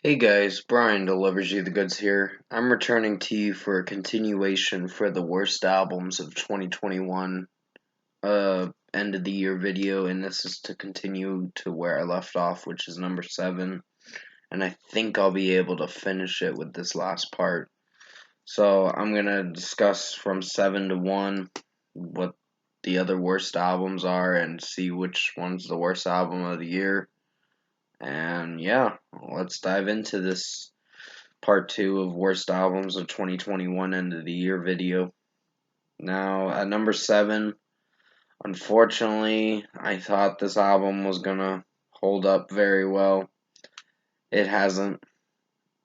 Hey guys, Brian delivers you the goods here. I'm returning to you for a continuation for the worst albums of 2021 end of the year video, and this is to continue to where I left off, which is number 7, and I think I'll be able to finish it with this last part. So I'm going to discuss from 7 to 1 what the other worst albums are and see which one's the worst album of the year. And yeah, let's dive into this part 2 of worst albums of 2021 end of the year video. Now, at number 7, unfortunately, I thought this album was gonna hold up very well. It hasn't,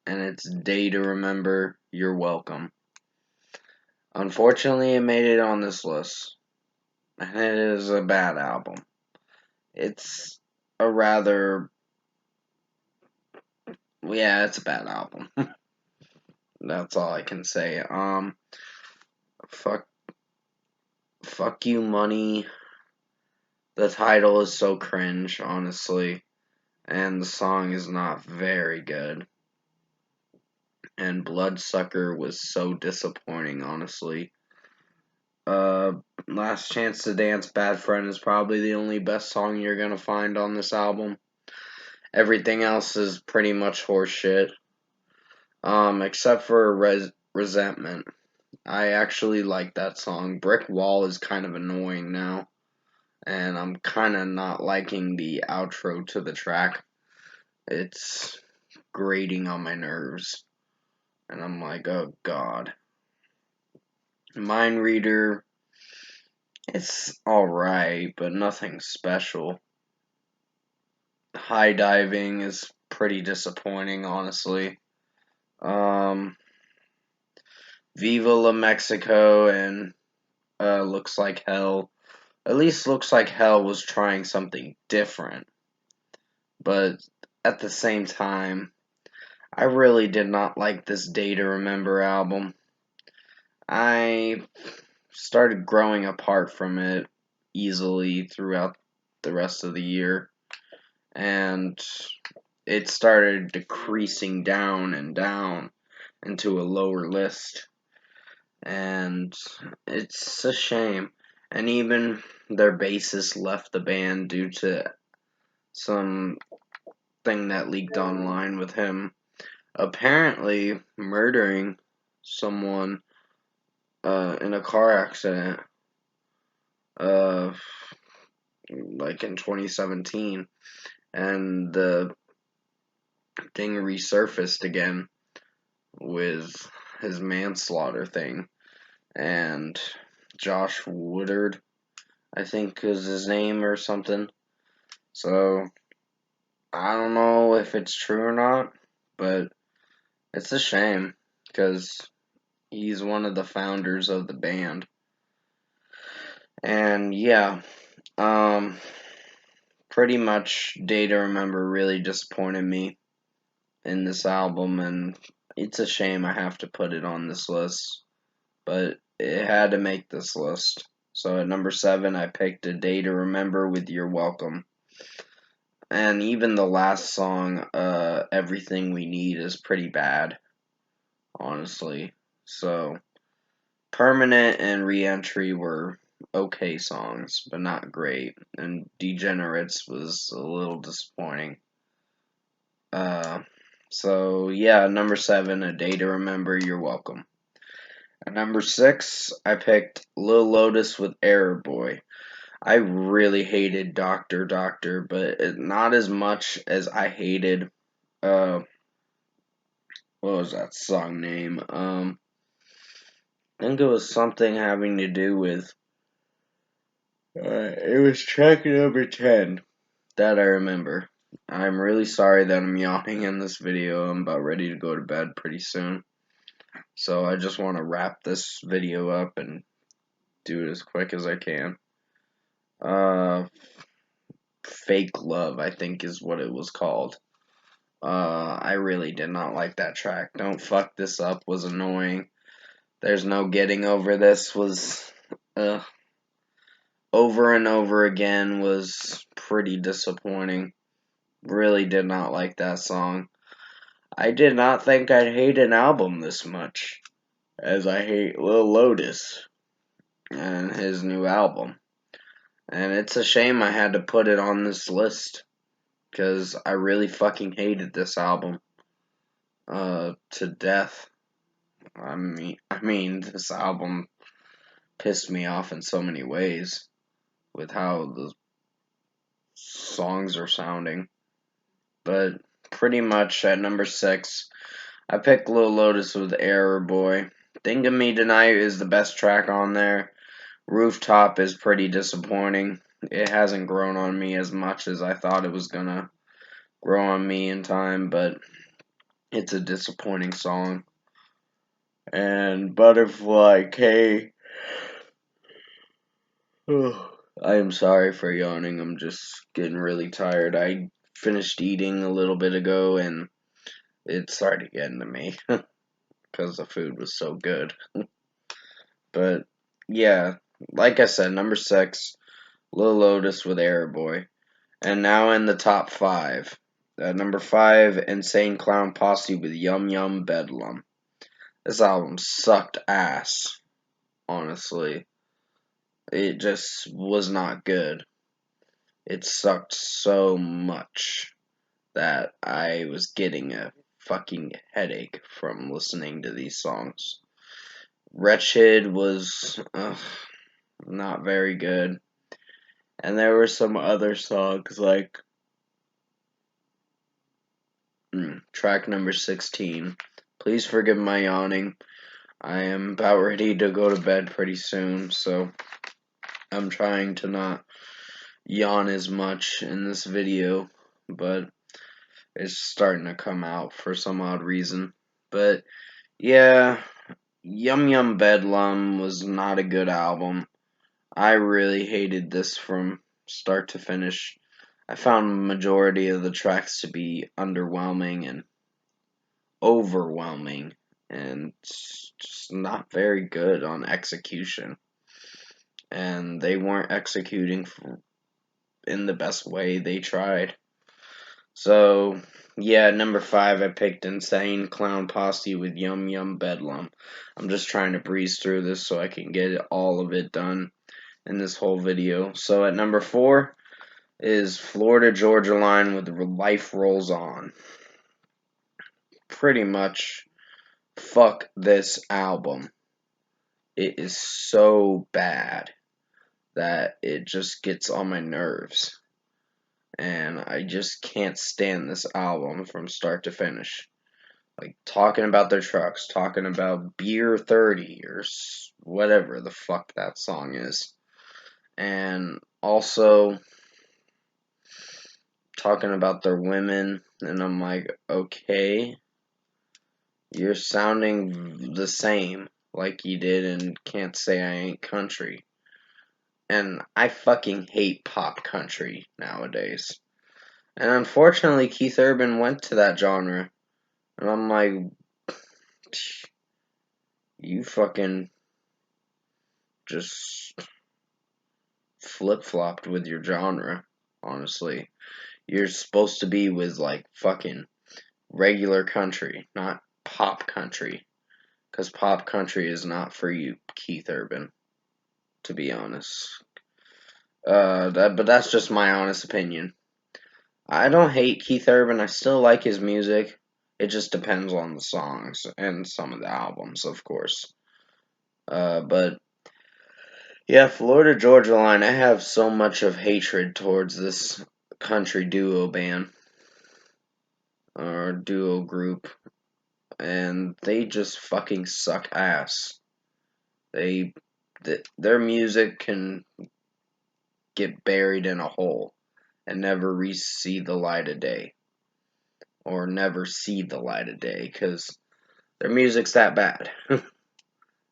and it's Day to Remember, You're Welcome. Unfortunately, it made it on this list, and it is a bad album. It's a rather, yeah, it's a bad album. That's all I can say. Fuck, fuck you, money. The title is so cringe, honestly, and the song is not very good. And Bloodsucker was so disappointing, honestly. Last Chance to Dance, Bad Friend is probably the only best song you're gonna find on this album. Everything else is pretty much horseshit. Except for Resentment. I actually like that song. Brick Wall is kind of annoying now, and I'm kind of not liking the outro to the track. It's grating on my nerves. And I'm like, oh god. Mind Reader, it's alright, but nothing special. High Diving is pretty disappointing, honestly. Viva La Mexico and Looks Like Hell. At least Looks Like Hell was trying something different. But at the same time, I really did not like this Day to Remember album. I started growing apart from it easily throughout the rest of the year, and it started decreasing down and down into a lower list, and it's a shame. And even their bassist left the band due to some thing that leaked online with him apparently murdering someone in a car accident, uh, like in 2017, and the thing resurfaced again with his manslaughter thing, and Josh Woodard, I think is his name or something. So I don't know if it's true or not, but it's a shame because he's one of the founders of the band. And yeah, um, pretty much Day to Remember really disappointed me in this album, and it's a shame I have to put it on this list, but it had to make this list. So at number 7, I picked A Day to Remember with You're Welcome. And even the last song, Everything We Need, is pretty bad, honestly. So Permanent and Reentry were okay songs, but not great. And Degenerates was a little disappointing. Uh, so yeah, number 7, A Day to Remember, You're Welcome. At number 6, I picked Lil Lotus with Error Boy. I really hated Doctor Doctor, but not as much as I hated, what was that song name? I think it was something having to do with, it was track number 10 that I remember. I'm really sorry that I'm yawning in this video. I'm about ready to go to bed pretty soon. So I just want to wrap this video up and do it as quick as I can. Fake Love, I think is what it was called. I really did not like that track. Don't Fuck This Up was annoying. There's No Getting Over This was, Over and Over Again was pretty disappointing. Really did not like that song. I did not think I'd hate an album this much as I hate Lil Lotus and his new album. And it's a shame I had to put it on this list because I really fucking hated this album to death. I mean, this album pissed me off in so many ways with how the songs are sounding. But pretty much at number 6, I picked Lil Lotus with Error Boy. Think of Me Tonight is the best track on there. Rooftop is pretty disappointing. It hasn't grown on me as much as I thought it was gonna grow on me in time, but it's a disappointing song. And Butterfly K. I am sorry for yawning. I'm just getting really tired. I finished eating a little bit ago and it started getting to me because the food was so good. But yeah, like I said, number 6, Lil Lotus with Error Boy. And now in the top 5. At number 5, Insane Clown Posse with Yum Yum Bedlam. This album sucked ass, honestly. It just was not good. It sucked so much that I was getting a fucking headache from listening to these songs. Wretched was not very good. And there were some other songs like track number 16. Please forgive my yawning. I am about ready to go to bed pretty soon, so I'm trying to not yawn as much in this video, but it's starting to come out for some odd reason. But yeah, Yum Yum Bedlam was not a good album. I really hated this from start to finish. I found the majority of the tracks to be underwhelming and overwhelming and just not very good on execution. And they weren't executing in the best way they tried. So, yeah, number 5, I picked Insane Clown Posse with Yum Yum Bedlam. I'm just trying to breeze through this so I can get all of it done in this whole video. So, at number 4 is Florida Georgia Line with Life Rolls On. Pretty much, fuck this album. It is so bad that it just gets on my nerves. And I just can't stand this album from start to finish. Like, talking about their trucks, talking about Beer 30 or whatever the fuck that song is. And also talking about their women. And I'm like, okay, you're sounding the same like you did in Can't Say I Ain't Country. And I fucking hate pop country nowadays. And unfortunately, Keith Urban went to that genre. And I'm like, you fucking just flip-flopped with your genre, honestly. You're supposed to be with, like, fucking regular country, not pop country. Because pop country is not for you, Keith Urban, to be honest. But that's just my honest opinion. I don't hate Keith Urban. I still like his music. It just depends on the songs and some of the albums, of course. But yeah, Florida Georgia Line, I have so much of hatred towards this country duo band or duo group, and they just fucking suck ass. Their music can get buried in a hole and never see the light of day, or never see the light of day, because their music's that bad.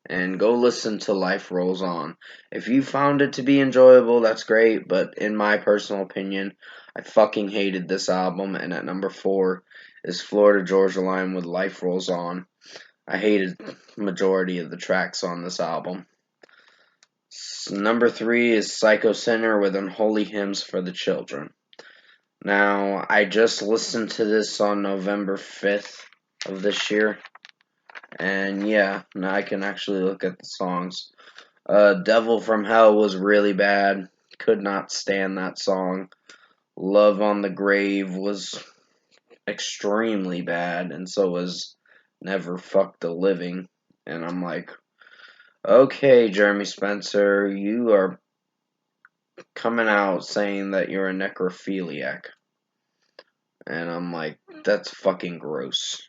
And go listen to Life Rolls On. If you found it to be enjoyable, that's great, but in my personal opinion, I fucking hated this album, and at number 4 is Florida Georgia Line with Life Rolls On. I hated the majority of the tracks on this album. Number 3 is Psycho Sinner with Unholy Hymns for the Children. Now, I just listened to this on November 5th, of this year. And yeah, now I can actually look at the songs. Devil from Hell was really bad. Could not stand that song. Love on the Grave was extremely bad, and so was Never Fuck the Living. And I'm like, okay, Jeremy Spencer, you are coming out saying that you're a necrophiliac. And I'm like, that's fucking gross.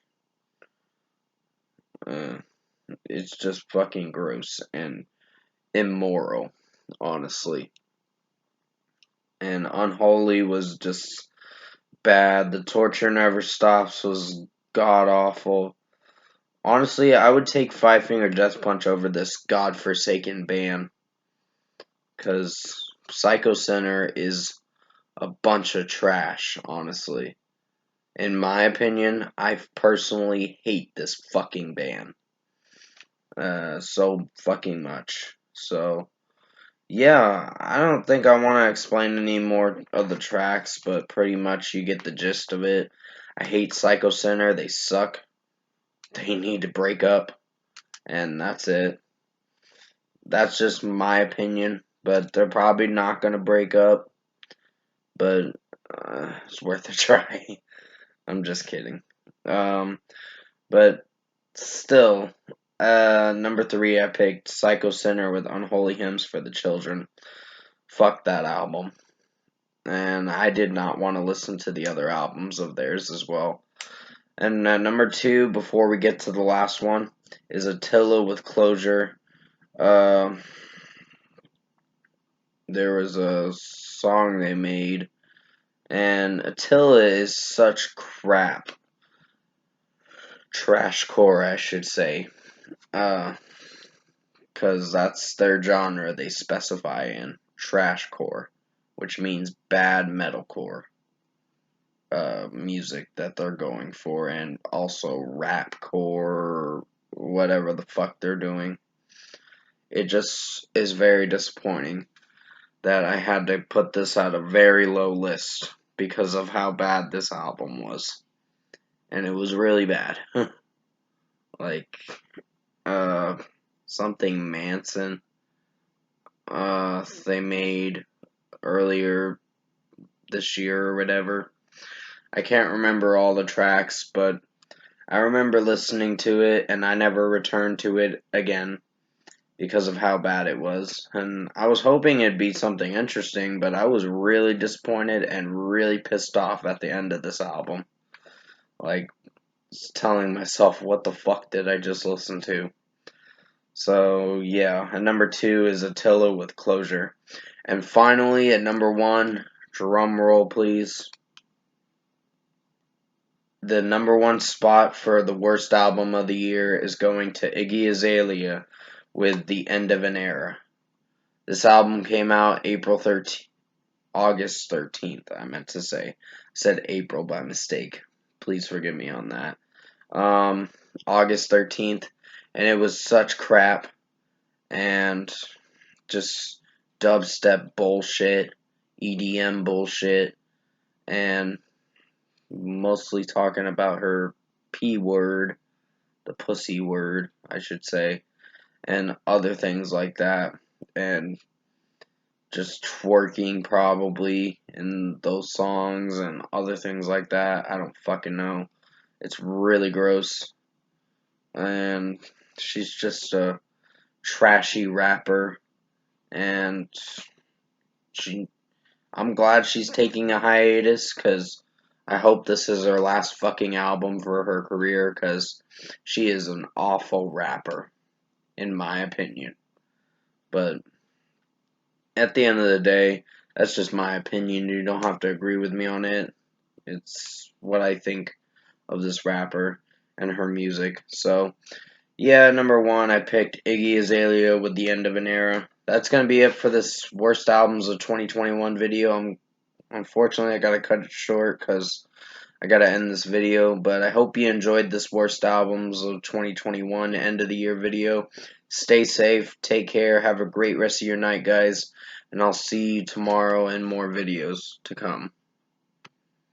It's just fucking gross and immoral, honestly. And Unholy was just bad. The Torture Never Stops was god awful. Honestly, I would take Five Finger Death Punch over this godforsaken band. Because Psycho Center is a bunch of trash, honestly. In my opinion, I personally hate this fucking band. So fucking much. So, yeah, I don't think I want to explain any more of the tracks, but pretty much you get the gist of it. I hate Psycho Center. They suck. They need to break up. And that's it. That's just my opinion. But they're probably not going to break up. But it's worth a try. I'm just kidding. But still, number 3, I picked Psycho Center with Unholy Hymns for the Children. Fuck that album. And I did not want to listen to the other albums of theirs as well. And number 2, before we get to the last one, is Attila with Closure. There was a song they made, and Attila is such crap. Trashcore, I should say. Because that's their genre they specify in. Trashcore, which means bad metalcore music that they're going for, and also rapcore, whatever the fuck they're doing. It just is very disappointing that I had to put this at a very low list because of how bad this album was. And it was really bad. Like, something Manson, they made earlier this year or whatever. I can't remember all the tracks, but I remember listening to it and I never returned to it again because of how bad it was. And I was hoping it'd be something interesting, but I was really disappointed and really pissed off at the end of this album. Like, telling myself, what the fuck did I just listen to? So, yeah, and number 2 is Attila with Closure. And finally, at number 1, drum roll please, the number 1 spot for the worst album of the year is going to Iggy Azalea with The End of an Era. This album came out August 13th, I meant to say. I said April by mistake. Please forgive me on that. August 13th, and it was such crap, and just dubstep bullshit, EDM bullshit, and mostly talking about her P word, the pussy word, I should say, and other things like that, and just twerking probably in those songs and other things like that. I don't fucking know. It's really gross. And she's just a trashy rapper, and I'm glad she's taking a hiatus, because I hope this is her last fucking album for her career, because she is an awful rapper, in my opinion. But at the end of the day, that's just my opinion. You don't have to agree with me on it. It's what I think of this rapper and her music. So, yeah, number 1, I picked Iggy Azalea with The End of an Era. That's going to be it for this Worst Albums of 2021 video. Unfortunately, I got to cut it short because I got to end this video. But I hope you enjoyed this Worst Albums of 2021 end of the year video. Stay safe, take care, have a great rest of your night, guys. And I'll see you tomorrow in more videos to come.